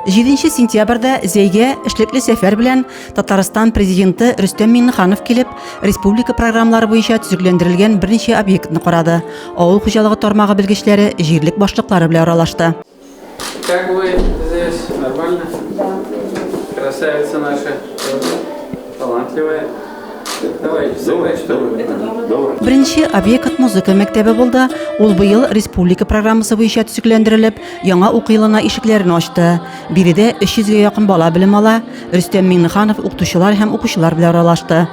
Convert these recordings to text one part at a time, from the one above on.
7 сентябрьдә Зәйгә эшлекле сәфәр белән Татарстан президенты Рөстәм Миңнеханов килеп, республика программалары буенча төзекләндерелгән берничә объектны карады. Авыл хуҗалыгы тармагы белгечләре җирлек башлыклары белән аралашты. Как вы здесь? Нормально? Да. Красавица наша. Талантливая. Давайте, сыграй, что ли? Беренче объект музыка мәктәбе булды. Ул быел республика программасы буенча төзекләндерелеп, яңа уку елына ишекләрен ачты. Биредә 300-гә якын бала белем ала. Рөстәм Миңнеханов укытучылар һәм укучылар белән аралашты.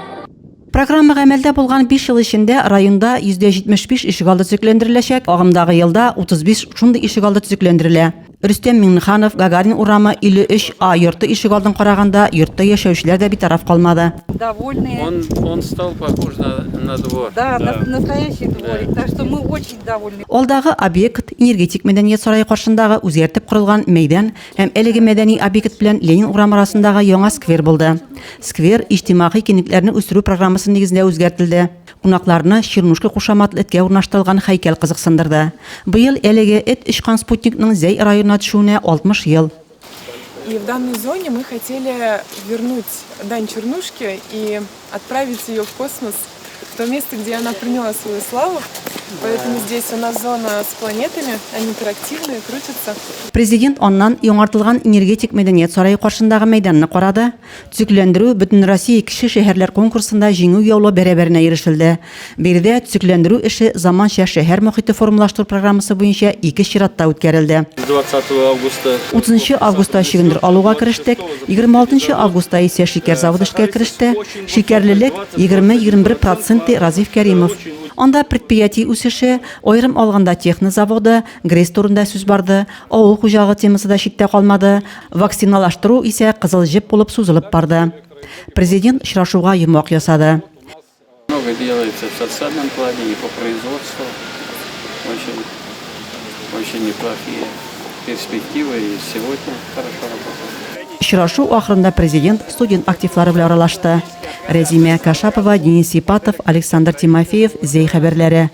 Программа гамәлдә булган 5 ел эчендә районда 175 ишегалды төзекләндереләчәк, агымдагы елда 35 шундый ишегалды төзекләндерелә. Рөстәм Миңнеханов Гагарин урамы 53А йорты ишегалдын караганда йортта яшәүчеләр дә битараф калмады. Довольные. Он стал похож на двор. Да, настоящий дворик, так что мы очень довольны. Алдагы объект энергетик мәдәният сарае каршындагы үзгәртеп корылган мәйдан һәм әлеге мәдәни объект белән Ленин урамы арасындагы яңа сквер булды. Сквер иҗтимагый киңлекләрне үстерү программасы нигезендә үзгәртелде. Кунакларны Чернушка кушаматлы эткә урнаштырылган һәйкәл кызыксындырды. Быел әлеге эт очкан спутникның Зәй районына төшүенә 60 ел. И в данной зоне мы хотели вернуть дань Чернушке и отправить ее в космос, в то место, где она приняла свою славу. Поэтому здесь у нас зона с планетами, они интерактивные, крутятся. Президент аннан яңартылган энергетик мәдәният сарае каршындагы мәйданны карады. Төзекләндерү бөтен Россия кеше шәһәрләр конкурсында җиңү яулау бәрабәренә ирешелде. Биредә төзекләндерү эше заманча шәһәр мохите формалаштыру программасы буенча 2 чиратта үткәрелде. 30 августта шигендер алуга керештек, 26 августта исә шикәр заводы эшкә кереште. Шикәрлелек 20-21% Разиф Кәримов. Анда предприятие үсеше, айрым алганда техно заводы, грез турында сүз барды, авыл хуҗалыгы темасы да читтә калмады, вакциналаштыру исә кызыл җеп булып сузылып барды. Президент очрашуга йомак ясады. Много делается в социальном плане и по производству. Очень неплохие перспективы, и сегодня хорошо работает. Очрашу ахырында президент студент активлары белән аралашты. Резимә Кашапова, Денис Сипатов, Александр Тимофеев, Зәй хәбәрләре.